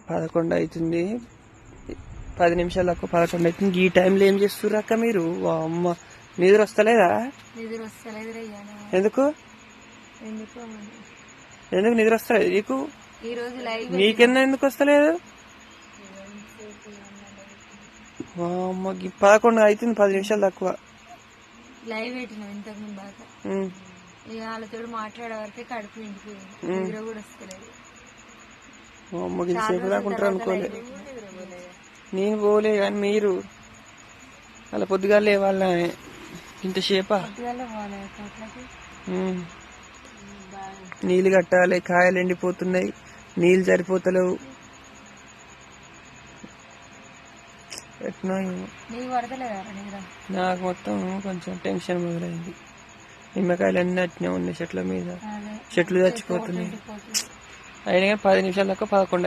11 అవుతుంది. 10 నిమిషాలు తక్కువ 11 అవుతుంది. ఈ టైంలో ఏం చేస్తుర్రు అక్క మీరు? అమ్మ నిద్ర వస్తలేదా? ఎందుకు ఎందుకు నిద్ర వస్తలేదు నీకు? నీకెన్నా ఎందుకు వస్తలేదు? అమ్మ 11 అవుతుంది, 10 నిమిషాలు తక్కువ. లైవ్ పెట్టినాం ఇంతకు ముందు బాగా. ఇక వాళ్ళతో మాట్లాడే వరకే కడుపు నిండిపోయింది, నిద్ర కూడా వస్తలేదు. అమ్మకి సేపు దాకుంటారు అనుకోలే. నేను పోలే కానీ మీరు అలా పొద్దుగా లేవాళ్ళ ఇంతసేపా? నీళ్ళు కట్టాలి, కాయలు ఎండిపోతున్నాయి, నీళ్ళు సరిపోతలేవు. ఎట్నో నాకు మొత్తం కొంచెం టెన్షన్ మొదలైంది. నిమ్మకాయలు అన్నీ అట్నే ఉన్నాయి చెట్ల మీద, చెట్లు చచ్చిపోతున్నాయి. అయినా 10 నిమిషాల దాకా 11